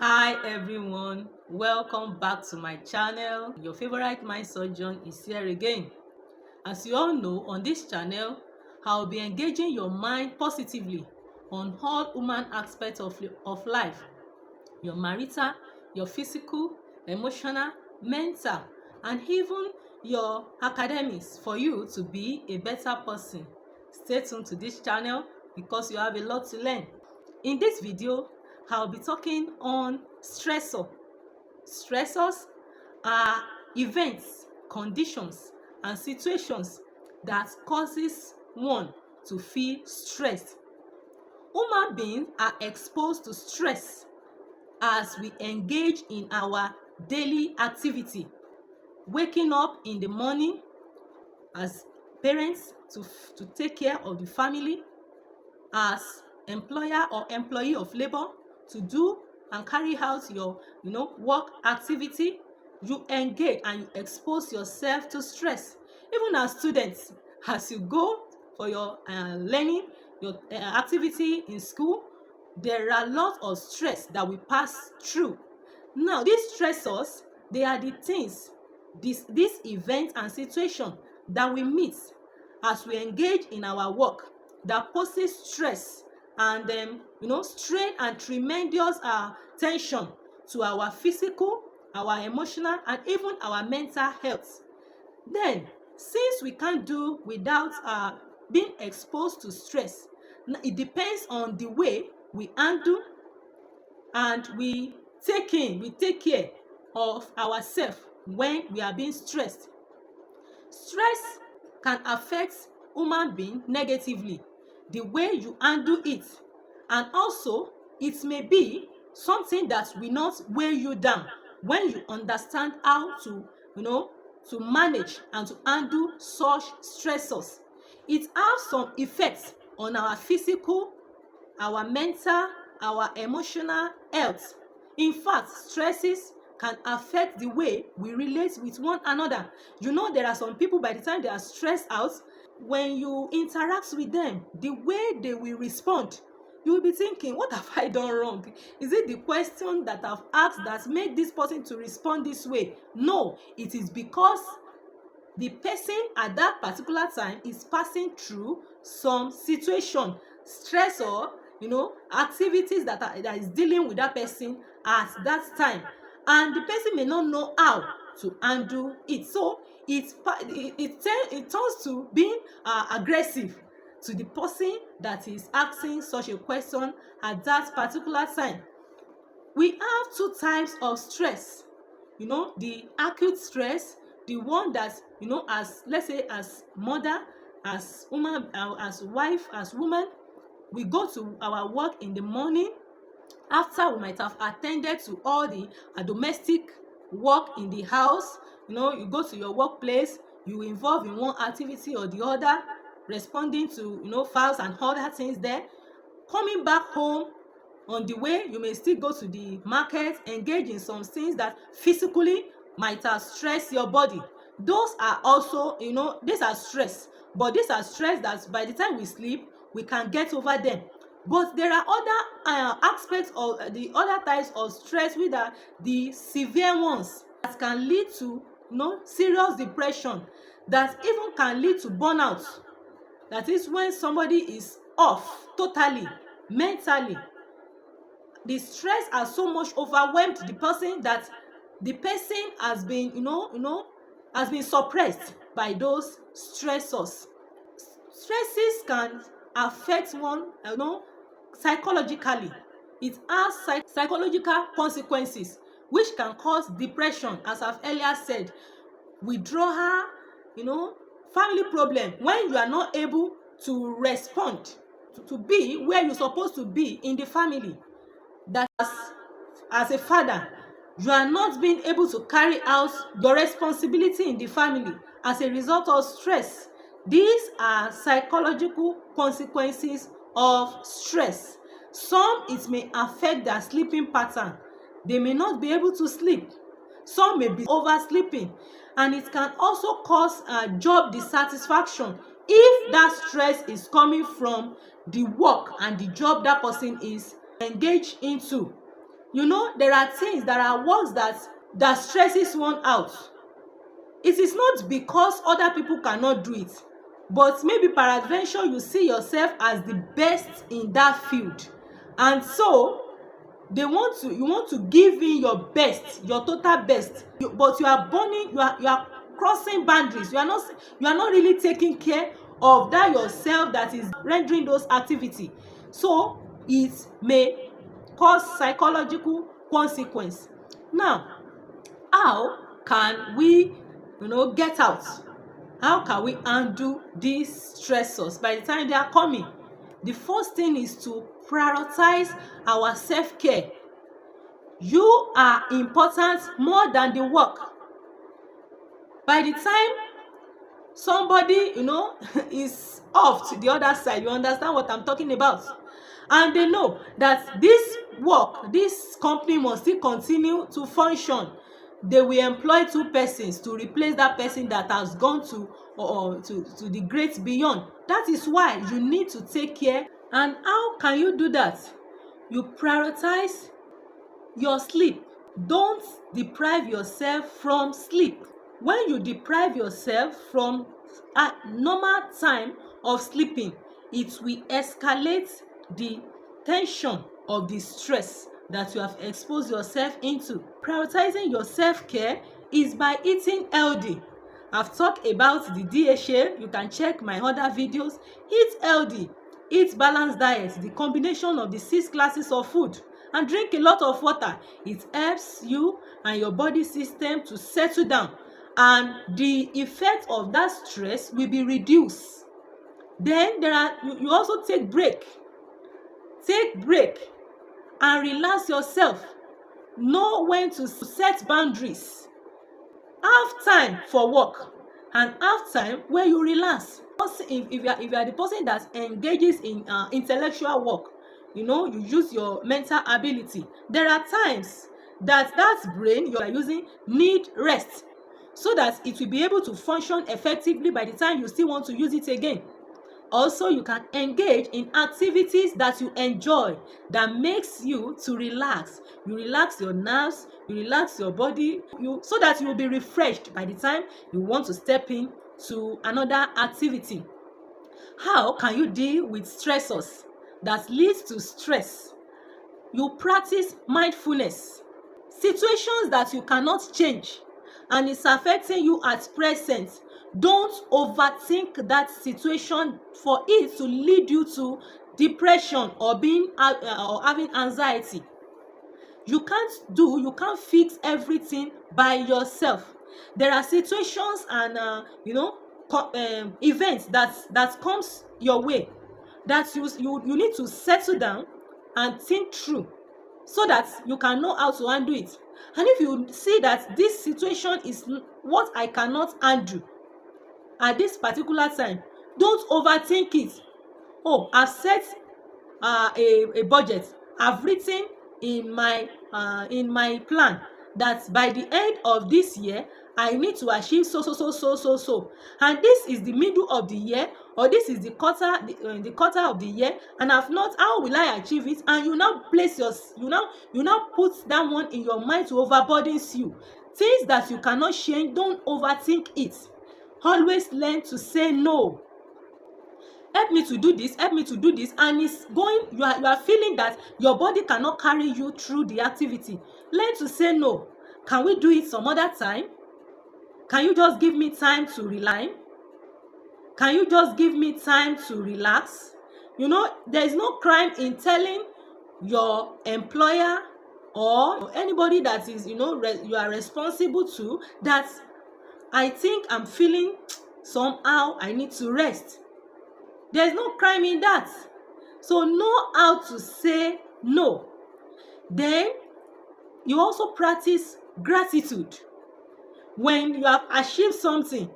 Hi everyone, welcome back to my channel. Your favorite mind surgeon is here again. As you all know, on this channel I'll be engaging your mind positively on all human aspects of life: your marital, your physical, emotional, mental, and even your academics, for you to be a better person. Stay tuned to this channel because you have a lot to learn. In this video, I'll be talking on stressor. Stressors are events, conditions, and situations that causes one to feel stressed. Human beings are exposed to stress as we engage in our daily activity. Waking up in the morning as parents to take care of the family, as employer or employee of labor to do and carry out your work activity. You engage and you expose yourself to stress. Even as students, as you go for your learning, your activity in school, there are a lot of stress that we pass through. Now these stressors, they are the things, this event and situation that we meet as we engage in our work, that poses stress and strain and tremendous tension to our physical, our emotional, and even our mental health. Then, since we can't do without being exposed to stress, it depends on the way we handle and we take care of ourselves when we are being stressed. Stress can affect human being negatively, the way you handle it, and also it may be something that will not weigh you down when you understand how to manage and to handle such stressors. It has some effects on our physical, our mental, our emotional health. In fact, stresses can affect the way we relate with one another. There are some people, by the time they are stressed out, when you interact with them, the way they will respond, you will be thinking, what have I done wrong? Is it the question that I've asked that made this person to respond this way? No, it is because the person at that particular time is passing through some situation, stress, or activities that is dealing with that person at that time, and the person may not know how to handle it. So it turns to being aggressive to the person that is asking such a question at that particular time. We have two types of stress. The acute stress, the one that as, let's say, as mother, as woman, as wife, as woman, we go to our work in the morning. After we might have attended to all the domestic work in the house, you go to your workplace, you involve in one activity or the other, responding to files and other things there. Coming back home, on the way you may still go to the market, engage in some things that physically might have stressed your body. Those are also, these are stress, but these are stress that by the time we sleep we can get over them. But there are other aspects of the other types of stress, which are the severe ones that can lead to serious depression, that even can lead to burnout. That is when somebody is off totally mentally. The stress has so much overwhelmed the person that the person has been has been suppressed by those stressors. Stresses can affect one psychologically. It has psychological consequences which can cause depression, as I've earlier said, withdrawal, family problem, when you are not able to respond to be where you're supposed to be in the family. That as a father, you are not being able to carry out your responsibility in the family as a result of stress. These are psychological consequences of stress. Some, it may affect their sleeping pattern. They may not be able to sleep. Some may be oversleeping, and it can also cause job dissatisfaction if that stress is coming from the work and the job that person is engaged into. You know, there are things, there are works that stresses one out. It is not because other people cannot do it, but maybe peradventure you see yourself as the best in that field, and so you want to give in your best, your total best, but you are burning, you are crossing boundaries. You are not really taking care of that yourself that is rendering those activity. So it may cause psychological consequence. Now, how can we, get out? How can we undo these stressors by the time they are coming? The first thing is to prioritize our self-care. You are important more than the work. By the time somebody, is off to the other side, you understand what I'm talking about, and they know that this work, this company must still continue to function, they will employ two persons to replace that person that has gone to to the great beyond. That is why you need to take care. And how can you do that? You prioritize your sleep. Don't deprive yourself from sleep. When you deprive yourself from a normal time of sleeping, it will escalate the tension of the stress that you have exposed yourself into. Prioritizing your self-care is by eating healthy. I've talked about the DHA. You can check my other videos. Eat healthy, eat balanced diet, the combination of the 6 classes of food, and drink a lot of water. It helps you and your body system to settle down, and the effect of that stress will be reduced. Then you also take break and relax yourself. Know when to set boundaries. Have time for work and have time where you relax. If you are the person that engages in intellectual work, you use your mental ability, there are times that brain you are using need rest, so that it will be able to function effectively by the time you still want to use it again. Also, you can engage in activities that you enjoy, that makes you to relax. You relax your nerves, you relax your body, so that you will be refreshed by the time you want to step in to another activity. How can you deal with stressors that leads to stress? You practice mindfulness. Situations that you cannot change and it's affecting you at present, don't overthink that situation for it to lead you to depression or or having anxiety. You can't fix everything by yourself. There are situations and events that comes your way that you need to settle down and think through, so that you can know how to handle it. And if you see that this situation is what I cannot handle at this particular time, don't overthink it. Oh, I've set a budget. I've written in my plan that by the end of this year I need to achieve so, and this is the middle of the year, or this is the quarter of the year, and I've not, how will I achieve it? And you now you now put that one in your mind to overburden you. Things that you cannot change, don't overthink it. Always learn to say no. Help me to do this, help me to do this, and it's going, you are feeling that your body cannot carry you through the activity. Learn to say no. Can we do it some other time? Can you just give me time to relax? Can you just give me time to relax? There is no crime in telling your employer or anybody that is, you are responsible to, that I think I'm feeling somehow, I need to rest. There is no crime in that. So know how to say no. Then you also practice gratitude. When you have achieved something,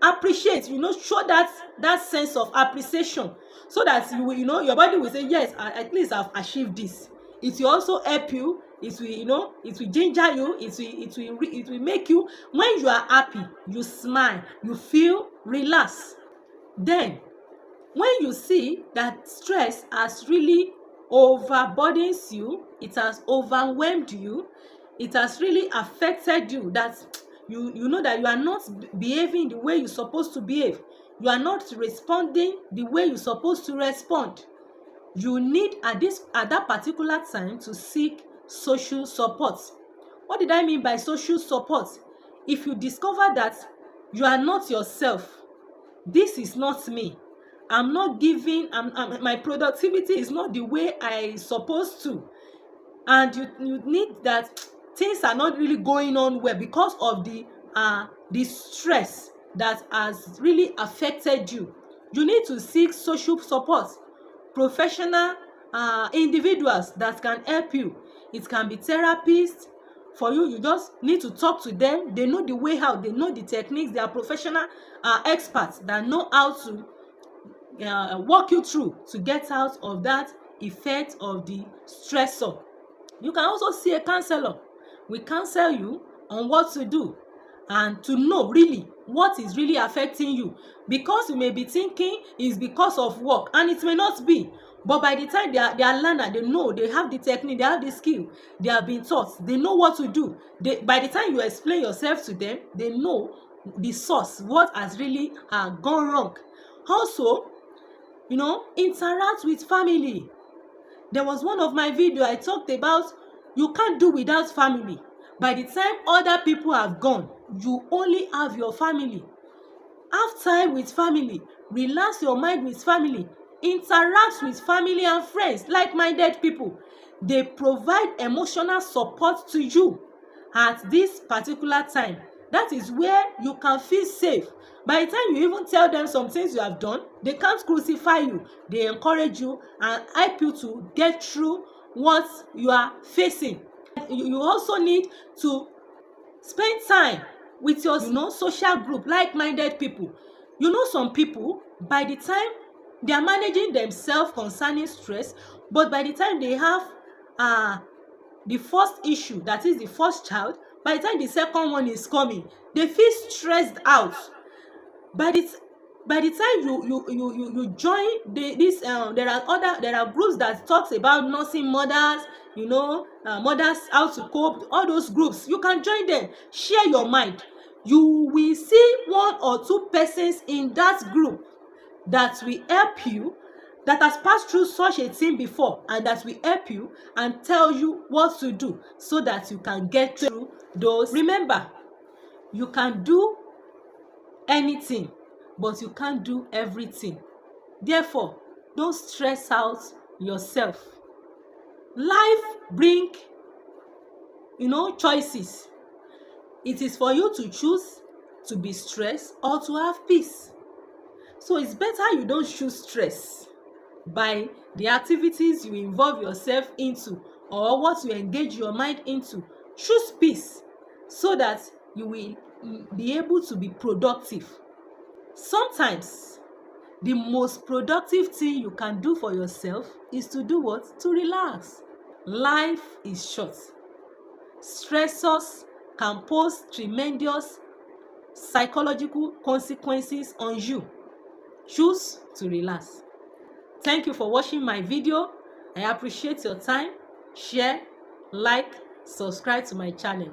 appreciate, show that sense of appreciation, so that your body will say, yes, at least I've achieved this. It will also help you. It will ginger you. It will make you, when you are happy, you smile, you feel relaxed. Then when you see that stress has really overburdens you, it has overwhelmed you, it has really affected you, that you know that you are not behaving the way you're supposed to behave, you are not responding the way you're supposed to respond, you need at that particular time to seek social support. What did I mean by social support? If you discover that you are not yourself, this is not me, I'm not giving, my productivity is not the way I supposed to, and you need that, things are not really going on well because of the stress that has really affected you, you need to seek social support, professional individuals that can help you. It can be therapists for you, you just need to talk to them, they know the way out, they know the techniques, they are professional experts that know how to walk you through to get out of that effect of the stressor. You can also see a counselor. We counsel you on what to do and to know really what is really affecting you, because you may be thinking it's because of work and it may not be, but by the time they are learner, they know, they have the technique, they have the skill, they have been taught, they know what to do. By the time you explain yourself to them, they know the source, what has really gone wrong. Also, interact with family. There was one of my video I talked about, you can't do without family. By the time other people have gone, you only have your family. Have time with family, relax your mind with family, interact with family and friends, like-minded people. They provide emotional support to you at this particular time. That is where you can feel safe. By the time you even tell them some things you have done, they can't crucify you, they encourage you and help you to get through what you are facing. You also need to spend time with your social group, like-minded people. Some people, by the time they are managing themselves concerning stress, but by the time they have the first issue, that is the first child, by the time the second one is coming, they feel stressed out. By the time you join there are groups that talks about nursing mothers, mothers, how to cope, all those groups, you can join them, share your mind. You will see one or two persons in that group that will help you, that has passed through such a thing before, and that will help you and tell you what to do so that you can get through those. Remember, you can do anything, but you can't do everything. Therefore, don't stress out yourself. Life bring choices. It is for you to choose to be stressed or to have peace. So it's better you don't choose stress by the activities you involve yourself into or what you engage your mind into. Choose peace so that you will be able to be productive. Sometimes the most productive thing you can do for yourself is to do what? To relax. Life is short. Stressors can pose tremendous psychological consequences on you. Choose to relax. Thank you for watching my video. I appreciate your time. Share, like, subscribe to my channel.